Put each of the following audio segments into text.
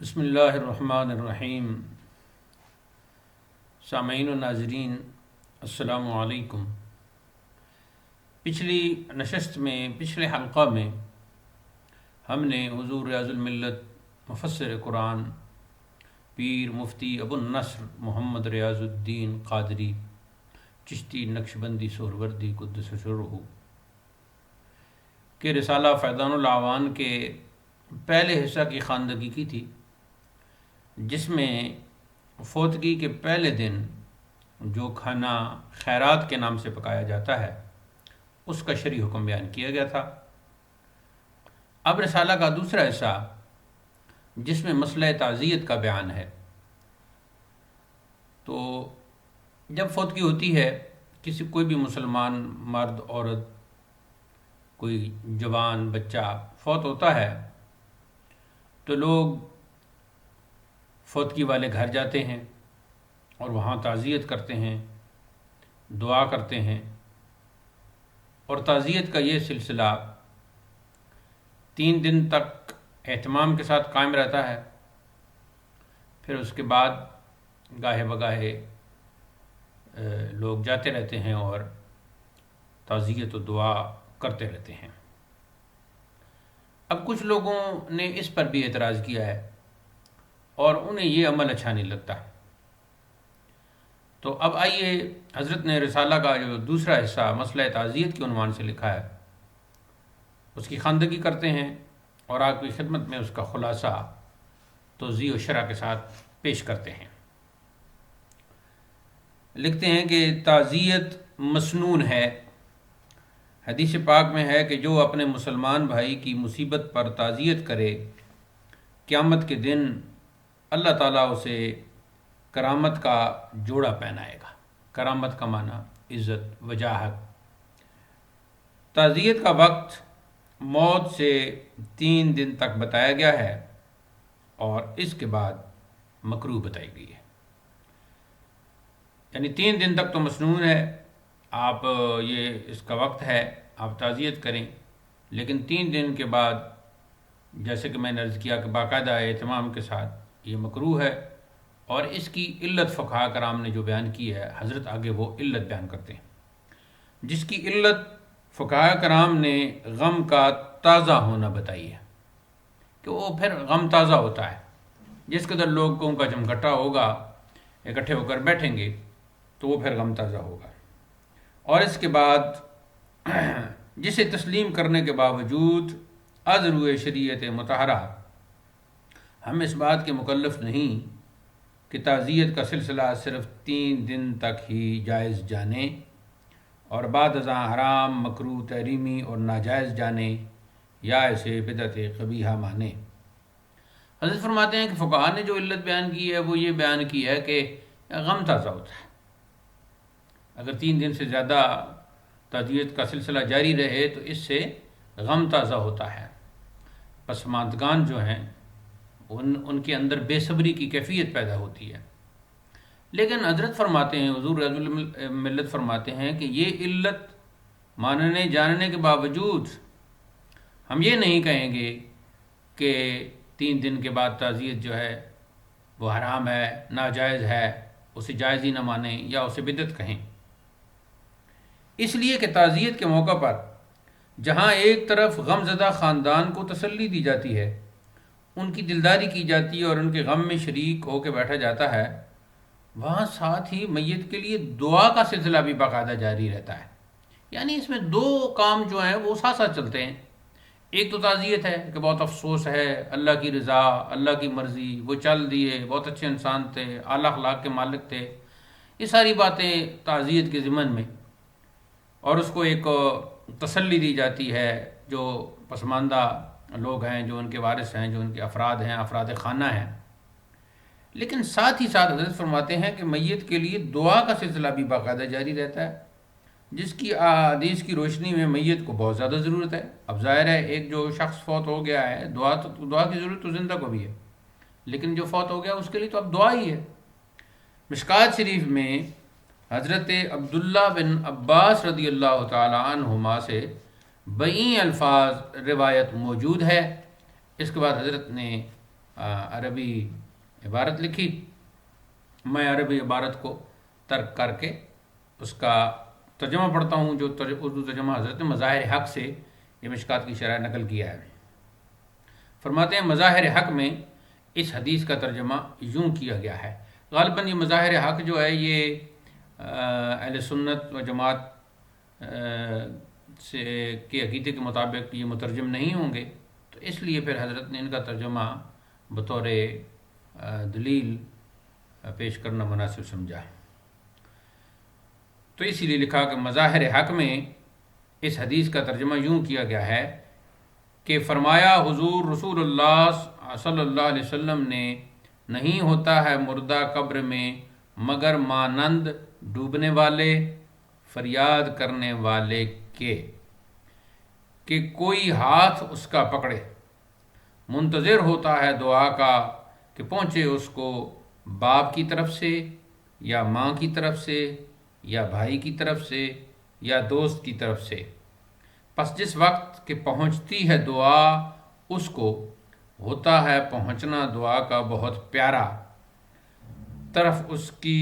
بسم اللہ الرحمن الرحیم۔ سامعین و ناظرین، السلام علیکم۔ پچھلی نشست میں، پچھلے حلقہ میں ہم نے حضور ریاض الملت مفسر قرآن پیر مفتی ابو النصر محمد ریاض الدین قادری چشتی نقشبندی سہروردی قدس سرہ کے رسالہ فیضان الاعوان کے پہلے حصہ کی خواندگی کی تھی، جس میں فوتگی کے پہلے دن جو کھانا خیرات کے نام سے پکایا جاتا ہے اس کا شرعی حکم بیان کیا گیا تھا۔ اب رسالہ کا دوسرا حصہ جس میں مسئلہ تعزیت کا بیان ہے، تو جب فوتگی ہوتی ہے، کوئی بھی مسلمان مرد عورت، کوئی جوان بچہ فوت ہوتا ہے، تو لوگ فوتگی والے گھر جاتے ہیں اور وہاں تعزیت کرتے ہیں، دعا کرتے ہیں، اور تعزیت کا یہ سلسلہ 3 دن تک اہتمام کے ساتھ قائم رہتا ہے۔ پھر اس کے بعد گاہے بگاہے لوگ جاتے رہتے ہیں اور تعزیت و دعا کرتے رہتے ہیں۔ اب کچھ لوگوں نے اس پر بھی اعتراض کیا ہے اور انہیں یہ عمل اچھا نہیں لگتا، تو اب آئیے حضرت نے رسالہ کا جو دوسرا حصہ مسئلہ تعزیت کے عنوان سے لکھا ہے اس کی خواندگی کرتے ہیں اور آپ کی خدمت میں اس کا خلاصہ توضیح و شرح کے ساتھ پیش کرتے ہیں۔ لکھتے ہیں کہ تعزیت مسنون ہے۔ حدیث پاک میں ہے کہ جو اپنے مسلمان بھائی کی مصیبت پر تعزیت کرے، قیامت کے دن اللہ تعالیٰ اسے کرامت کا جوڑا پہنائے گا۔ کرامت کا معنی عزت، وجاہت۔ تعزیت کا وقت موت سے 3 دن تک بتایا گیا ہے اور اس کے بعد مکروہ بتائی گئی ہے، یعنی 3 دن تک تو مسنون ہے، آپ یہ اس کا وقت ہے، آپ تعزیت کریں، لیکن 3 دن کے بعد جیسے کہ میں نے عرض کیا کہ باقاعدہ اہتمام کے ساتھ یہ مکروہ ہے، اور اس کی علت فقہاء کرام نے جو بیان کی ہے، حضرت آگے وہ علت بیان کرتے ہیں، جس کی علت فقہاء کرام نے غم کا تازہ ہونا بتائی ہے، کہ وہ پھر غم تازہ ہوتا ہے، جس قدر لوگوں کا جمگھٹا ہوگا، اکٹھے ہو کر بیٹھیں گے تو وہ پھر غم تازہ ہوگا۔ اور اس کے بعد جسے تسلیم کرنے کے باوجود از روئے شریعت مطہرہ ہم اس بات کے مکلف نہیں کہ تعزیت کا سلسلہ صرف 3 دن تک ہی جائز جانیں اور بعد ازاں حرام، مکروہ، تحریمی اور ناجائز جانیں یا اسے بدعت قبیحہ مانیں۔ حضرت فرماتے ہیں کہ فقہاء نے جو علت بیان کی ہے وہ یہ بیان کی ہے کہ غم تازہ ہوتا ہے۔ اگر 3 دن سے زیادہ تعزیت کا سلسلہ جاری رہے تو اس سے غم تازہ ہوتا ہے، پسماندگان جو ہیں ان کے اندر بے صبری کی کیفیت پیدا ہوتی ہے۔ لیکن حضرت فرماتے ہیں، حضور رضی الملت فرماتے ہیں کہ یہ علت ماننے جاننے کے باوجود ہم یہ نہیں کہیں گے کہ 3 دن کے بعد تعزیت جو ہے وہ حرام ہے، ناجائز ہے، اسے جائز ہی نہ مانیں یا اسے بدعت کہیں، اس لیے کہ تعزیت کے موقع پر جہاں ایک طرف غم زدہ خاندان کو تسلی دی جاتی ہے، ان کی دلداری کی جاتی ہے اور ان کے غم میں شریک ہو کے بیٹھا جاتا ہے، وہاں ساتھ ہی میت کے لیے دعا کا سلسلہ بھی باقاعدہ جاری رہتا ہے۔ یعنی اس میں 2 کام جو ہیں وہ ساتھ ساتھ چلتے ہیں۔ ایک تو تعزیت ہے کہ بہت افسوس ہے، اللہ کی رضا، اللہ کی مرضی، وہ چل دیے، بہت اچھے انسان تھے، اعلیٰ اخلاق کے مالک تھے، یہ ساری باتیں تعزیت کے ضمن میں، اور اس کو ایک تسلی دی جاتی ہے جو پسماندہ لوگ ہیں، جو ان کے وارث ہیں، جو ان کے افراد ہیں، افراد خانہ ہیں۔ لیکن ساتھ ہی ساتھ حضرت فرماتے ہیں کہ میت کے لیے دعا کا سلسلہ بھی باقاعدہ جاری رہتا ہے، جس کی حدیث کی روشنی میں میت کو بہت زیادہ ضرورت ہے۔ اب ظاہر ہے ایک جو شخص فوت ہو گیا ہے، دعا کی ضرورت تو زندہ کو بھی ہے، لیکن جو فوت ہو گیا اس کے لیے تو اب دعا ہی ہے۔ مشکوٰۃ شریف میں حضرت عبداللہ بن عباس رضی اللہ تعالی عنہما سے بئی الفاظ روایت موجود ہے۔ اس کے بعد حضرت نے عربی عبارت لکھی، میں عربی عبارت کو ترک کر کے اس کا ترجمہ پڑھتا ہوں، جو اردو ترجمہ حضرت مظاہر حق سے یہ مشکات کی شرح نقل کیا ہے۔ فرماتے ہیں مظاہر حق میں اس حدیث کا ترجمہ یوں کیا گیا ہے۔ غالباً یہ مظاہر حق جو ہے یہ اہل سنت و جماعت سے کے عقیدے کے مطابق یہ مترجم نہیں ہوں گے، تو اس لیے پھر حضرت نے ان کا ترجمہ بطور دلیل پیش کرنا مناسب سمجھا، تو اسی لیے لکھا کہ مظاہر حق میں اس حدیث کا ترجمہ یوں کیا گیا ہے کہ فرمایا حضور رسول اللہ صلی اللہ علیہ وسلم نے، نہیں ہوتا ہے مردہ قبر میں مگر مانند ڈوبنے والے، فریاد کرنے والے کے، کہ کوئی ہاتھ اس کا پکڑے، منتظر ہوتا ہے دعا کا کہ پہنچے اس کو باپ کی طرف سے یا ماں کی طرف سے یا بھائی کی طرف سے یا دوست کی طرف سے، پس جس وقت کہ پہنچتی ہے دعا اس کو، ہوتا ہے پہنچنا دعا کا بہت پیارا، طرف اس کی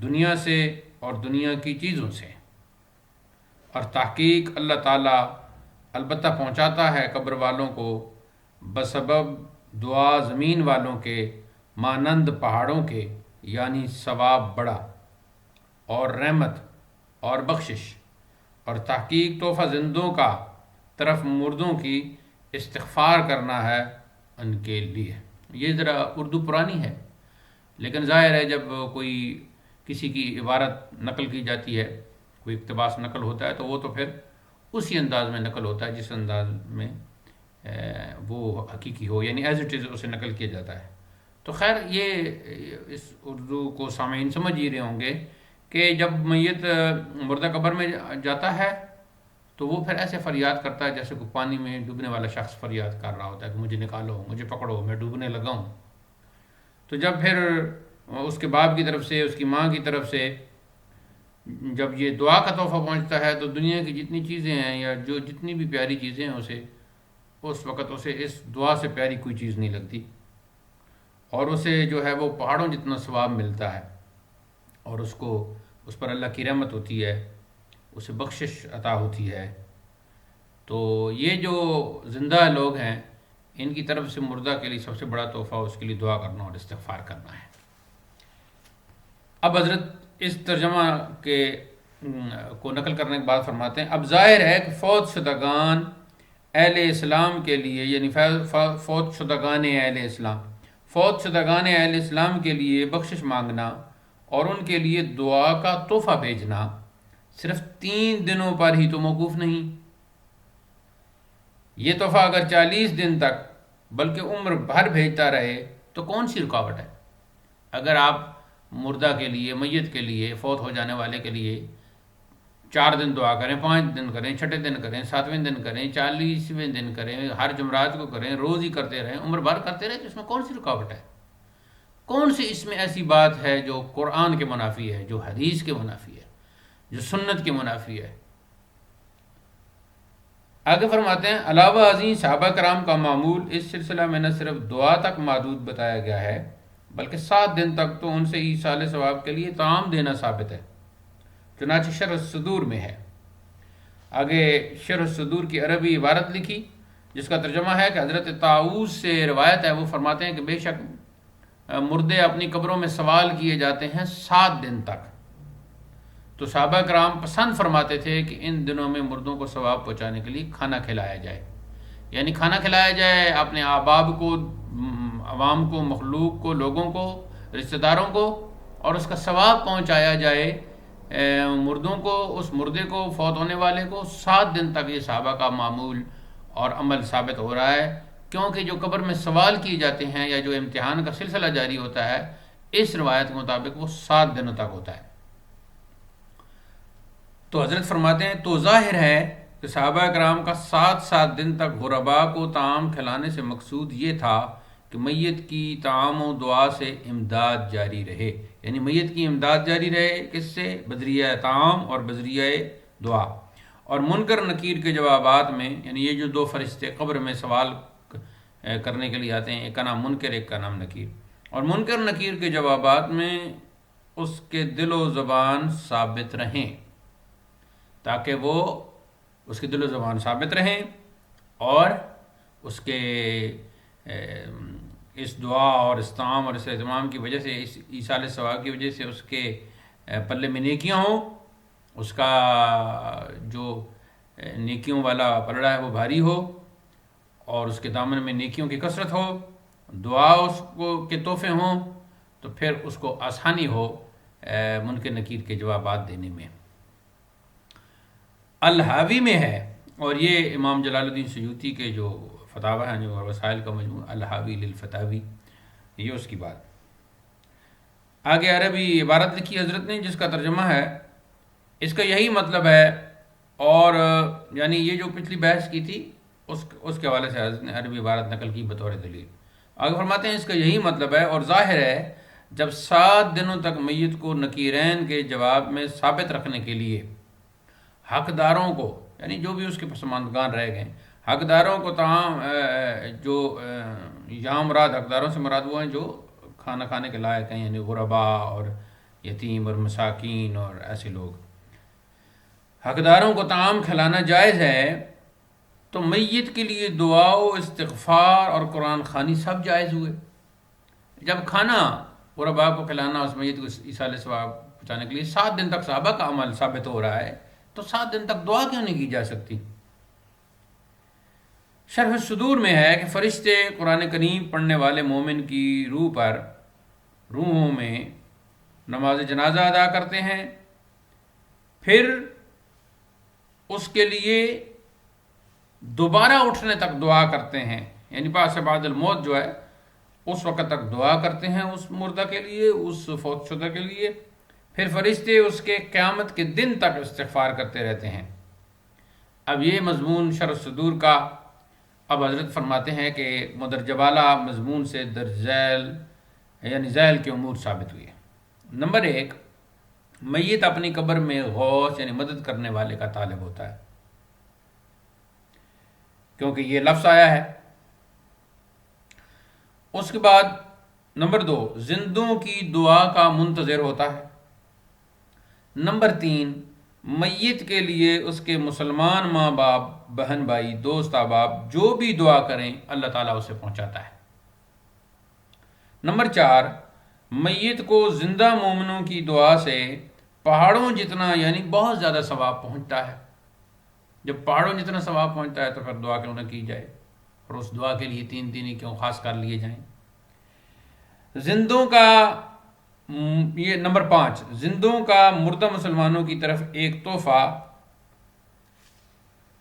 دنیا سے اور دنیا کی چیزوں سے، اور تحقیق اللہ تعالیٰ البتہ پہنچاتا ہے قبر والوں کو بسبب دعا زمین والوں کے، مانند پہاڑوں کے، یعنی ثواب بڑا اور رحمت اور بخشش، اور تحقیق تحفہ زندوں کا طرف مردوں کی استغفار کرنا ہے ان کے لیے۔ یہ ذرا اردو پرانی ہے، لیکن ظاہر ہے جب کوئی کسی کی عبارت نقل کی جاتی ہے، کوئی اقتباس نقل ہوتا ہے، تو وہ تو پھر اسی انداز میں نقل ہوتا ہے جس انداز میں وہ حقیقی ہو، یعنی ایز اٹ از اسے نقل کیا جاتا ہے۔ تو خیر یہ اس اردو کو سامعین سمجھ ہی رہے ہوں گے کہ جب میت مردہ قبر میں جاتا ہے تو وہ پھر ایسے فریاد کرتا ہے جیسے کوئی پانی میں ڈوبنے والا شخص فریاد کر رہا ہوتا ہے کہ مجھے نکالو، مجھے پکڑو، میں ڈوبنے لگا ہوں۔ تو جب پھر اس کے باپ کی طرف سے، اس کی ماں کی طرف سے جب یہ دعا کا تحفہ پہنچتا ہے تو دنیا کی جتنی چیزیں ہیں یا جو جتنی بھی پیاری چیزیں ہیں اسے اس وقت اسے اس دعا سے پیاری کوئی چیز نہیں لگتی، اور اسے جو ہے وہ پہاڑوں جتنا ثواب ملتا ہے، اور اس پر اللہ کی رحمت ہوتی ہے، اسے بخشش عطا ہوتی ہے۔ تو یہ جو زندہ لوگ ہیں ان کی طرف سے مردہ کے لیے سب سے بڑا تحفہ اس کے لیے دعا کرنا اور استغفار کرنا ہے۔ اب حضرت اس ترجمہ کو نقل کرنے کے بعد فرماتے ہیں اب ظاہر ہے کہ فوت شدگان اہل اسلام کے لیے، یعنی فوت شدگان اہل اسلام کے لیے بخشش مانگنا اور ان کے لیے دعا کا تحفہ بھیجنا صرف 3 دنوں پر ہی تو موقوف نہیں، یہ تحفہ اگر 40 دن تک بلکہ عمر بھر بھیجتا رہے تو کون سی رکاوٹ ہے؟ اگر آپ مردہ کے لیے، میت کے لیے، فوت ہو جانے والے کے لیے 4 دن دعا کریں، 5 دن کریں، 6 دن کریں، 7ویں دن کریں، 40ویں دن کریں، ہر جمعرات کو کریں، روز ہی کرتے رہیں، عمر بھر کرتے رہیں، تو اس میں کون سی رکاوٹ ہے؟ کون سی اس میں ایسی بات ہے جو قرآن کے منافی ہے، جو حدیث کے منافی ہے، جو سنت کے منافی ہے؟ آگے فرماتے ہیں علاوہ ازیں صحابہ کرام کا معمول اس سلسلہ میں نہ صرف دعا تک محدود بتایا گیا ہے بلکہ 7 دن تک تو ان سے ایصال ثواب کے لیے طعام دینا ثابت ہے، چنانچہ شرح الصدور میں ہے۔ آگے شرح الصدور کی عربی عبارت لکھی جس کا ترجمہ ہے کہ حضرت طاؤوس سے روایت ہے، وہ فرماتے ہیں کہ بے شک مردے اپنی قبروں میں سوال کیے جاتے ہیں 7 دن تک، تو صحابہ کرام پسند فرماتے تھے کہ ان دنوں میں مردوں کو ثواب پہنچانے کے لیے کھانا کھلایا جائے، یعنی کھانا کھلایا جائے اپنے احباب کو، عوام کو، مخلوق کو، لوگوں کو، رشتہ داروں کو، اور اس کا ثواب پہنچایا جائے مردوں کو، اس مردے کو، فوت ہونے والے کو۔ 7 دن تک یہ صحابہ کا معمول اور عمل ثابت ہو رہا ہے، کیونکہ جو قبر میں سوال کیے جاتے ہیں یا جو امتحان کا سلسلہ جاری ہوتا ہے اس روایت کے مطابق وہ 7 دنوں تک ہوتا ہے۔ تو حضرت فرماتے ہیں تو ظاہر ہے کہ صحابہ کرام کا 7 دن تک غرباء کو طعام کھلانے سے مقصود یہ تھا کہ میت کی طعام و دعا سے امداد جاری رہے، یعنی میت کی امداد جاری رہے، کس سے؟ بذریعہ طعام اور بذریعہ دعا۔ اور منکر نکیر کے جوابات میں، یعنی یہ جو 2 فرشتے قبر میں سوال کرنے کے لیے آتے ہیں، ایک کا نام منکر، ایک کا نام نکیر. اور منکر نکیر کے جوابات میں اس کے دل و زبان ثابت رہیں، تاکہ وہ اس کے دل و زبان ثابت رہیں اور اس کے اس دعا اور استعام اور اس اہتمام کی وجہ سے، اس ایصال ثواب کی وجہ سے اس کے پلے میں نیکیاں ہوں، اس کا جو نیکیوں والا پلڑا ہے وہ بھاری ہو، اور اس کے دامن میں نیکیوں کی کثرت ہو، دعا اس کو کے تحفے ہوں، تو پھر اس کو آسانی ہو منکر نکیر کے جوابات دینے میں. الحاوی میں ہے، اور یہ امام جلال الدین سیوطی کے جو فتاوی ہیں، جو وسائل کا مجموعہ الحاوی للفتاوی، یہ اس کی بات. آگے عربی عبارت لکھی حضرت نے جس کا ترجمہ ہے، اس کا یہی مطلب ہے، اور یعنی یہ جو پچھلی بحث کی تھی اس کے حوالے سے حضرت نے عربی عبارت نقل کی بطور دلیل. آگے فرماتے ہیں اس کا یہی مطلب ہے، اور ظاہر ہے جب 7 دنوں تک میت کو نکیرین کے جواب میں ثابت رکھنے کے لیے حقداروں کو، یعنی جو بھی اس کے پسماندگان رہ گئے، حقداروں کو تمام جو یہاں مراد حقداروں سے مراد وہ ہیں جو کھانا کھانے کے لائق ہیں، یعنی غربا اور یتیم اور مساکین اور ایسے لوگ، حقداروں کو طعام کھلانا جائز ہے، تو میت کے لیے دعا و استغفار اور قرآن خوانی سب جائز ہوئے. جب کھانا غربا کو کھلانا، اس میت کو ایصال ثواب پہنچانے کے لیے 7 دن تک صحابہ کا عمل ثابت ہو رہا ہے، تو 7 دن تک دعا کیوں نہیں کی جا سکتی؟ شرح صدور میں ہے کہ فرشتے قرآن کریم پڑھنے والے مومن کی روحوں میں نماز جنازہ ادا کرتے ہیں، پھر اس کے لیے دوبارہ اٹھنے تک دعا کرتے ہیں، یعنی بعد الموت جو ہے اس وقت تک دعا کرتے ہیں اس مردہ کے لیے، اس فوت شدہ کے لیے. پھر فرشتے اس کے قیامت کے دن تک استغفار کرتے رہتے ہیں. اب یہ مضمون شرح صدور کا، اب حضرت فرماتے ہیں کہ مدرجہ بالا مضمون سے درج ذیل یعنی ذیل کے امور ثابت ہوئے. نمبر 1، میت اپنی قبر میں غوث یعنی مدد کرنے والے کا طالب ہوتا ہے، کیونکہ یہ لفظ آیا ہے. اس کے بعد نمبر 2، زندوں کی دعا کا منتظر ہوتا ہے. نمبر 3، میت کے لیے اس کے مسلمان ماں باپ، بہن بھائی، دوست احباب جو بھی دعا کریں اللہ تعالیٰ اسے پہنچاتا ہے. نمبر 4، میت کو زندہ مومنوں کی دعا سے پہاڑوں جتنا یعنی بہت زیادہ ثواب پہنچتا ہے. جب پہاڑوں جتنا ثواب پہنچتا ہے تو پھر دعا کیوں نہ کی جائے، اور اس دعا کے لیے 3 دن کیوں خاص کر لیے جائیں. زندوں کا یہ نمبر 5، زندوں کا مردہ مسلمانوں کی طرف ایک تحفہ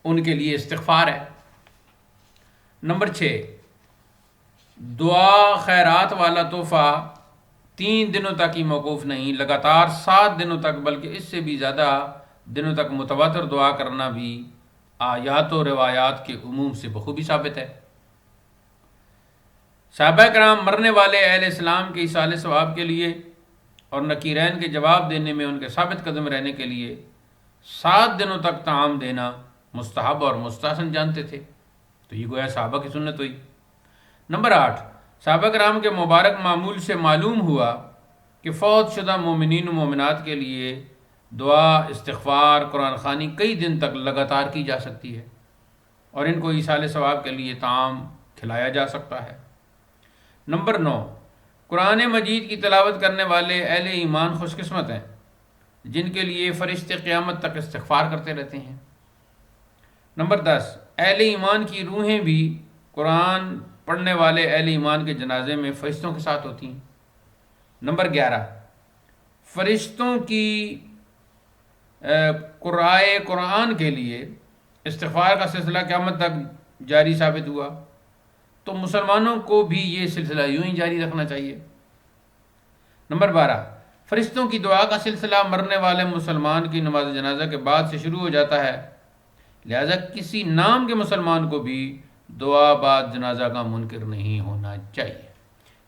ان کے لیے استغفار ہے. نمبر 6، دعا خیرات والا تحفہ 3 دنوں تک ہی موقوف نہیں، لگاتار 7 دنوں تک بلکہ اس سے بھی زیادہ دنوں تک متواتر دعا کرنا بھی آیات و روایات کے عموم سے بخوبی ثابت ہے. صحابہ کرام مرنے والے اہل اسلام کے ایصال ثواب کے لیے اور نکیرین کے جواب دینے میں ان کے ثابت قدم رہنے کے لیے 7 دنوں تک طعام دینا مستحب اور مستحسن جانتے تھے. تو یہ گویا صحابہ کی سنت ہوئی. نمبر 8، صحابہ کرام کے مبارک معمول سے معلوم ہوا کہ فوت شدہ مومنین و مومنات کے لیے دعا، استغفار، قرآن خوانی کئی دن تک لگاتار کی جا سکتی ہے، اور ان کو ایصال ثواب کے لیے طعام کھلایا جا سکتا ہے. نمبر 9، قرآن مجید کی تلاوت کرنے والے اہل ایمان خوش قسمت ہیں جن کے لیے فرشتے قیامت تک استغفار کرتے رہتے ہیں. نمبر 10، اہل ایمان کی روحیں بھی قرآن پڑھنے والے اہل ایمان کے جنازے میں فرشتوں کے ساتھ ہوتی ہیں. نمبر 11، فرشتوں کی قرائے قرآن کے لیے استغفار کا سلسلہ قیامت تک جاری ثابت ہوا، تو مسلمانوں کو بھی یہ سلسلہ یوں ہی جاری رکھنا چاہیے. نمبر 12، فرشتوں کی دعا کا سلسلہ مرنے والے مسلمان کی نماز جنازہ کے بعد سے شروع ہو جاتا ہے، لہذا کسی نام کے مسلمان کو بھی دعا بعد جنازہ کا منکر نہیں ہونا چاہیے.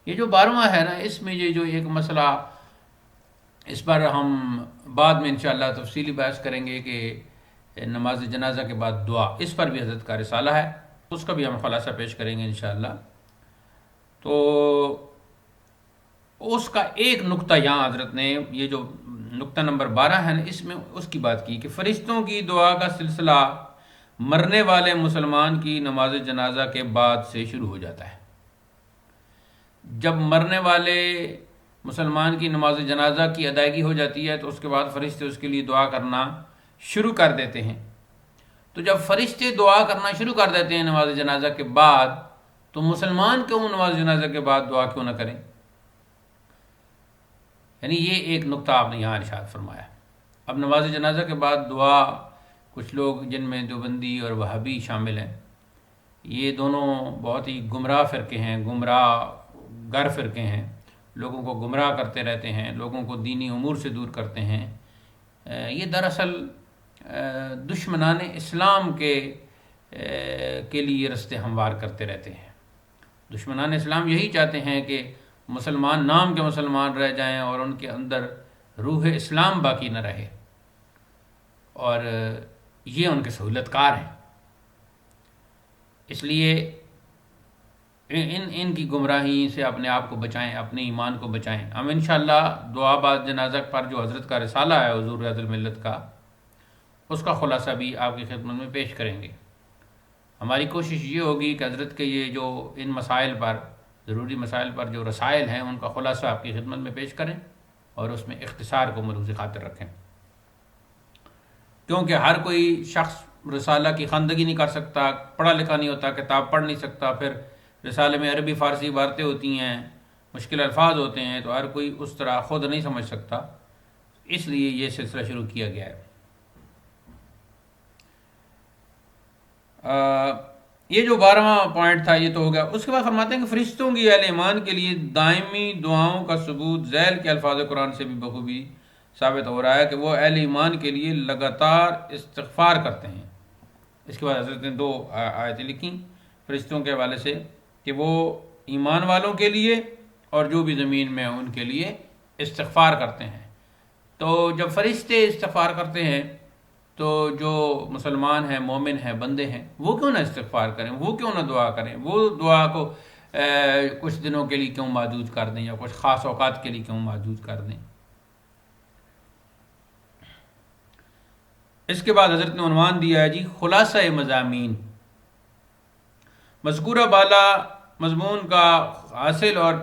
یہ جو 12واں ہے نا، اس میں یہ جو ایک مسئلہ، اس پر ہم بعد میں انشاءاللہ تفصیلی بحث کریں گے کہ نماز جنازہ کے بعد دعا، اس پر بھی حضرت کا رسالہ ہے. اس کا بھی ہم خلاصہ پیش کریں گے انشاءاللہ۔ تو اس کا ایک نقطہ یہاں حضرت نے، یہ جو نقطہ نمبر 12 ہے نا، اس میں اس کی بات کی کہ فرشتوں کی دعا کا سلسلہ مرنے والے مسلمان کی نماز جنازہ کے بعد سے شروع ہو جاتا ہے۔ جب مرنے والے مسلمان کی نماز جنازہ کی ادائیگی ہو جاتی ہے تو اس کے بعد فرشتے اس کے لیے دعا کرنا شروع کر دیتے ہیں۔ تو جب فرشتے دعا کرنا شروع کر دیتے ہیں نماز جنازہ کے بعد، تو مسلمان کیوں نماز جنازہ کے بعد دعا کیوں نہ کریں؟ یعنی یہ ایک نقطہ آپ نے یہاں ارشاد فرمایا۔ اب نماز جنازہ کے بعد دعا، کچھ لوگ جن میں دیوبندی اور وہابی شامل ہیں، یہ دونوں بہت ہی گمراہ فرقے ہیں، گمراہ گر فرقے ہیں، لوگوں کو گمراہ کرتے رہتے ہیں، لوگوں کو دینی امور سے دور کرتے ہیں۔ یہ دراصل دشمنان اسلام کے لیے رستے ہموار کرتے رہتے ہیں۔ دشمنان اسلام یہی چاہتے ہیں کہ مسلمان نام کے مسلمان رہ جائیں اور ان کے اندر روح اسلام باقی نہ رہے، اور یہ ان کے سہولت کار ہیں۔ اس لیے ان کی گمراہی سے اپنے آپ کو بچائیں، اپنے ایمان کو بچائیں۔ ہم انشاءاللہ دعا بعد جنازہ پر جو حضرت کا رسالہ ہے حضور ریاض الملت کا، اس کا خلاصہ بھی آپ کی خدمت میں پیش کریں گے۔ ہماری کوشش یہ ہوگی کہ حضرت کے یہ جو ان مسائل پر، ضروری مسائل پر جو رسائل ہیں، ان کا خلاصہ آپ کی خدمت میں پیش کریں اور اس میں اختصار کو ملحوظ خاطر رکھیں، کیونکہ ہر کوئی شخص رسالہ کی خواندگی نہیں کر سکتا، پڑھا لکھا نہیں ہوتا، کتاب پڑھ نہیں سکتا، پھر رسالے میں عربی فارسی عبارتیں ہوتی ہیں، مشکل الفاظ ہوتے ہیں، تو ہر کوئی اس طرح خود نہیں سمجھ سکتا، اس لیے یہ سلسلہ شروع کیا گیا ہے۔ یہ جو 12واں پوائنٹ تھا یہ تو ہو گیا۔ اس کے بعد فرماتے ہیں کہ فرشتوں کی اہل ایمان کے لیے دائمی دعاؤں کا ثبوت ذیل کے الفاظ قرآن سے بھی بخوبی ثابت ہو رہا ہے کہ وہ اہل ایمان کے لیے لگاتار استغفار کرتے ہیں۔ اس کے بعد حضرت نے 2 آیتیں لکھیں فرشتوں کے حوالے سے کہ وہ ایمان والوں کے لیے اور جو بھی زمین میں ہیں ان کے لیے استغفار کرتے ہیں۔ تو جب فرشتے استغفار کرتے ہیں تو جو مسلمان ہیں، مومن ہیں، بندے ہیں، وہ کیوں نہ استغفار کریں، وہ کیوں نہ دعا کریں، وہ دعا کو کچھ دنوں کے لیے کیوں محدود کر دیں یا کچھ خاص اوقات کے لیے کیوں محدود کر دیں۔ اس کے بعد حضرت نے عنوان دیا ہے جی خلاصہ مضامین۔ مذکورہ بالا مضمون کا حاصل اور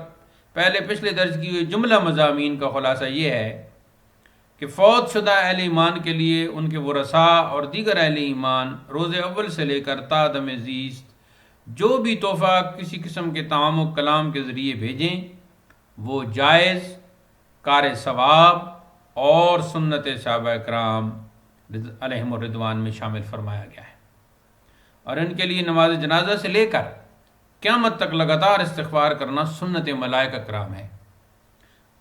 پچھلے درج کی ہوئی جملہ مضامین کا خلاصہ یہ ہے کہ فوت شدہ اہل ایمان کے لیے ان کے ورثاء اور دیگر اہل ایمان روز اول سے لے کر تا دم زیست جو بھی تحفہ کسی قسم کے طعام و کلام کے ذریعے بھیجیں، وہ جائز، کار ثواب اور سنت صحابہ کرام علیہم الرضوان میں شامل فرمایا گیا ہے، اور ان کے لیے نماز جنازہ سے لے کر قیامت تک لگاتار استغفار کرنا سنت ملائکہ کرام ہے۔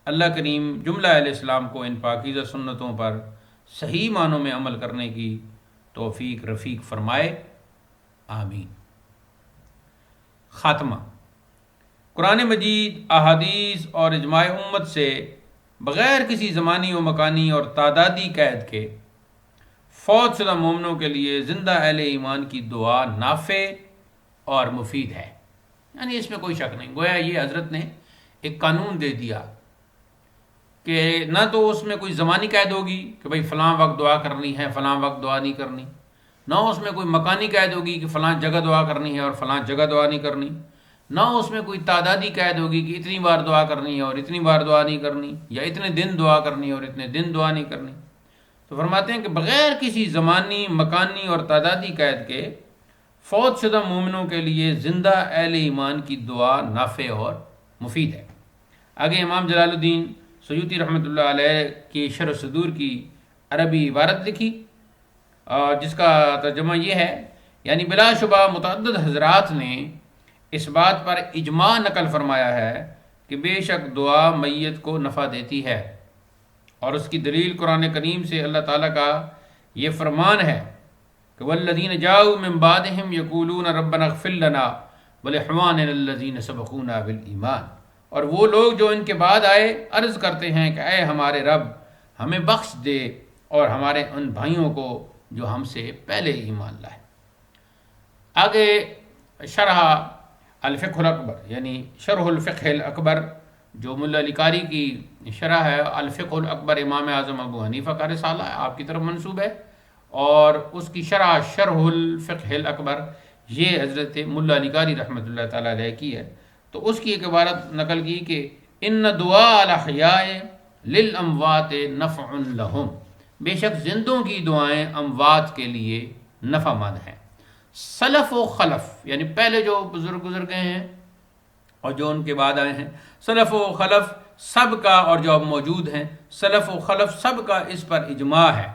اللہ کریم جملہ اہل اسلام کو ان پاکیزہ سنتوں پر صحیح معنوں میں عمل کرنے کی توفیق رفیق فرمائے، آمین۔ خاتمہ۔ قرآن مجید، احادیث اور اجماع امت سے بغیر کسی زمانی و مکانی اور تعدادی قید کے فوت شدہ مومنوں کے لیے زندہ اہل ایمان کی دعا نافع اور مفید ہے، یعنی اس میں کوئی شک نہیں۔ گویا یہ حضرت نے ایک قانون دے دیا کہ نہ تو اس میں کوئی زمانی قید ہوگی کہ بھئی فلاں وقت دعا کرنی ہے، فلاں وقت دعا نہیں کرنی، نہ اس میں کوئی مکانی قید ہوگی کہ فلاں جگہ دعا کرنی ہے اور فلاں جگہ دعا نہیں کرنی، نہ اس میں کوئی تعدادی قید ہوگی کہ اتنی بار دعا کرنی ہے اور اتنی بار دعا نہیں کرنی، یا اتنے دن دعا کرنی ہے اور اتنے دن دعا نہیں کرنی۔ تو فرماتے ہیں کہ بغیر کسی زمانی، مکانی اور تعدادی قید کے فوت شدہ مومنوں کے لیے زندہ اہل ایمان کی دعا نافع اور مفید ہے۔ آگے امام جلال الدین سیوطی رحمۃ اللہ علیہ کی شرح صدور کی عربی عبارت لکھی، جس کا ترجمہ یہ ہے، یعنی بلا شبہ متعدد حضرات نے اس بات پر اجماع نقل فرمایا ہے کہ بے شک دعا میت کو نفع دیتی ہے، اور اس کی دلیل قرآن کریم سے اللہ تعالیٰ کا یہ فرمان ہے کہ والذین جاؤوا من بعدہم یقولون ربنا اغفر لنا ولاخواننا الذین سبقونا بالایمان، اور وہ لوگ جو ان کے بعد آئے عرض کرتے ہیں کہ اے ہمارے رب ہمیں بخش دے اور ہمارے ان بھائیوں کو جو ہم سے پہلے ایمان لائے۔ آگے شرح الفقہ الاکبر، یعنی شرح الفقہ الاکبر جو ملا علی قاری کی شرح ہے الفقہ الاکبر، امام اعظم ابو حنیفہ کا رسالہ ہے، آپ کی طرف منسوب ہے، اور اس کی شرح الفقہ الاکبر یہ حضرت ملا علی قاری رحمۃ اللہ تعالیٰ علیہ کی ہے۔ تو اس کی ایک عبارت نقل کی کہ ان دعاء الاحیاء للاموات نفع لہم، بے شک زندوں کی دعائیں اموات کے لیے نفع مند ہیں۔ سلف و خلف یعنی پہلے جو بزرگ گزر گئے ہیں اور جو ان کے بعد آئے ہیں، سلف و خلف سب کا، اور جو اب موجود ہیں سلف و خلف سب کا اس پر اجماع ہے۔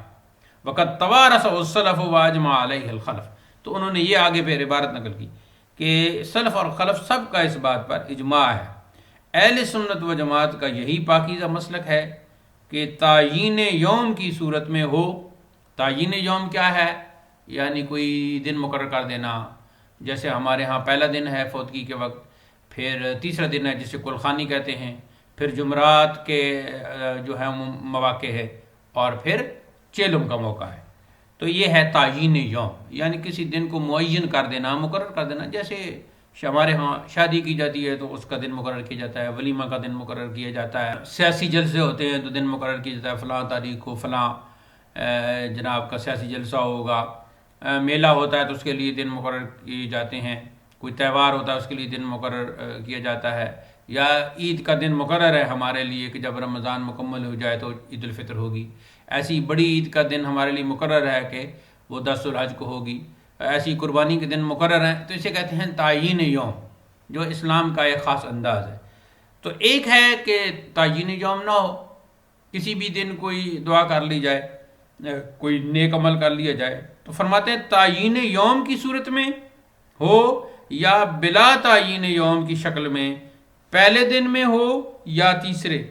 وقد توارث السلف واجمع علیہ الخلف، تو انہوں نے یہ آگے پھر عبارت نقل کی کہ سلف اور خلف سب کا اس بات پر اجماع ہے۔ اہل سنت و جماعت کا یہی پاکیزہ مسلک ہے کہ تعیین یوم کی صورت میں ہو۔ تعیین یوم کیا ہے؟ یعنی کوئی دن مقرر کر دینا، جیسے ہمارے ہاں پہلا دن ہے فوتگی کے وقت، پھر تیسرا دن ہے جسے کلخانی کہتے ہیں، پھر جمعرات کے جو ہے مواقع ہے، اور پھر چیلم کا موقع ہے۔ تو یہ ہے تعیین یوم، یعنی کسی دن کو معین کر دینا، مقرر کر دینا۔ جیسے ہمارے ہاں شادی کی جاتی ہے تو اس کا دن مقرر کیا جاتا ہے، ولیمہ کا دن مقرر کیا جاتا ہے، سیاسی جلسے ہوتے ہیں تو دن مقرر کیا جاتا ہے، فلاں تاریخ کو فلاں جناب کا سیاسی جلسہ ہوگا، میلہ ہوتا ہے تو اس کے لیے دن مقرر کیے جاتے ہیں، کوئی تہوار ہوتا ہے اس کے لیے دن مقرر کیا جاتا ہے، یا عید کا دن مقرر ہے ہمارے لیے کہ جب رمضان مکمل ہو جائے تو عید الفطر ہوگی۔ ایسی بڑی عید کا دن ہمارے لیے مقرر ہے کہ وہ 10 ذوالحج کو ہوگی۔ ایسی قربانی کے دن مقرر ہیں، تو اسے کہتے ہیں تعیین یوم، جو اسلام کا ایک خاص انداز ہے۔ تو ایک ہے کہ تعیین یوم نہ ہو، کسی بھی دن کوئی دعا کر لی جائے، کوئی نیک عمل کر لیا جائے، تو فرماتے ہیں تعیین یوم کی صورت میں ہو یا بلا تعیین یوم کی شکل میں، پہلے دن میں ہو یا تیسرے،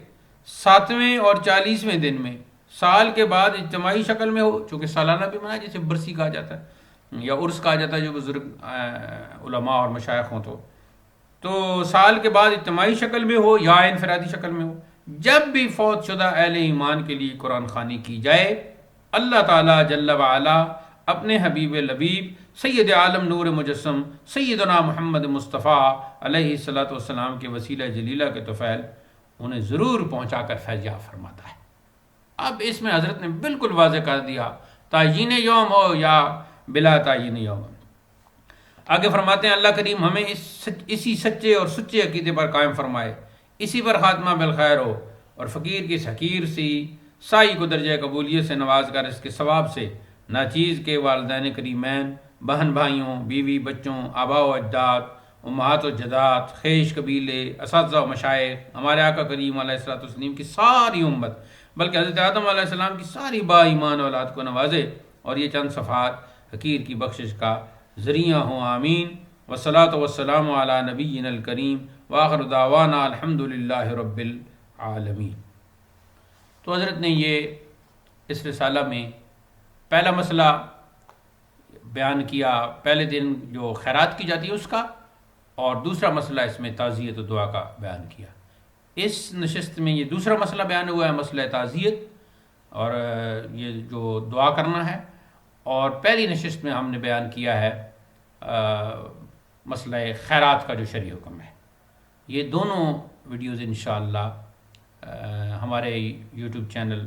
7ویں اور 40ویں دن میں، سال کے بعد اجتماعی شکل میں ہو، چونکہ سالانہ بھی منائے جسے برسی کہا جاتا ہے یا عرس کہا جاتا ہے جو بزرگ علماء اور مشائخ ہوں تو سال کے بعد اجتماعی شکل میں ہو یا انفرادی شکل میں ہو، جب بھی فوت شدہ اہل ایمان کے لیے قرآن خوانی کی جائے، اللہ تعالیٰ جل وعلا اپنے حبیب لبیب سید عالم نور مجسم سیدنا محمد مصطفیٰ علیہ الصلاۃ والسلام کے وسیلہ جلیلہ کے طفیل انہیں ضرور پہنچا کر فیض یاب فرماتا ہے۔ اب اس میں حضرت نے بالکل واضح کر دیا تعیین یوم ہو یا بلا تعیین یوم۔ آگے فرماتے ہیں اللہ کریم ہمیں اسی سچے اور سچے عقیدے پر قائم فرمائے، اسی پر خاتمہ بالخیر ہو، اور فقیر کی اس حقیر سی سائی کو درجہ قبولیت سے نواز کر اس کے ثواب سے ناچیز کے والدین کریمین، بہن بھائیوں، بیوی بچوں، آباء و اجداد، امہات و جدات، خیش قبیلے، اساتذہ و مشائخ، ہمارے آقا کریم علیہ الصلوۃ والسلام کی ساری امت، بلکہ حضرت آدم علیہ السلام کی ساری با ایمان اولاد کو نوازے، اور یہ چند صفحات حقیر کی بخشش کا ذریعہ ہوں، آمین۔ والصلاۃ والسلام علی نبینا الکریم وآخر دعوانا الحمد للہ رب العالمین۔ تو حضرت نے یہ اس رسالہ میں پہلا مسئلہ بیان کیا، پہلے دن جو خیرات کی جاتی ہے اس کا، اور دوسرا مسئلہ اس میں تعزیت و دعا کا بیان کیا۔ اس نشست میں یہ دوسرا مسئلہ بیان ہوا ہے، مسئلہ تعزیت اور یہ جو دعا کرنا ہے، اور پہلی نشست میں ہم نے بیان کیا ہے مسئلہ خیرات کا جو شرعی حکم ہے۔ یہ دونوں ویڈیوز انشاءاللہ ہمارے یوٹیوب چینل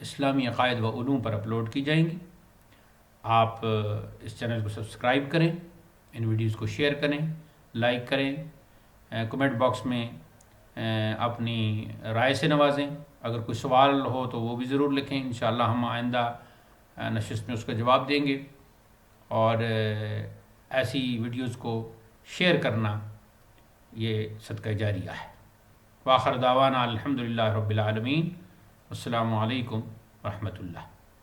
اسلامی عقائد و علوم پر اپلوڈ کی جائیں گی۔ آپ اس چینل کو سبسکرائب کریں، ان ویڈیوز کو شیئر کریں، لائک کریں، کمنٹ باکس میں اپنی رائے سے نوازیں، اگر کوئی سوال ہو تو وہ بھی ضرور لکھیں، انشاءاللہ ہم آئندہ نشست میں اس کا جواب دیں گے، اور ایسی ویڈیوز کو شیئر کرنا یہ صدقہ جاریہ ہے۔ وآخر دعوانا الحمد للہ رب العالمین، السلام علیکم ورحمۃ اللہ۔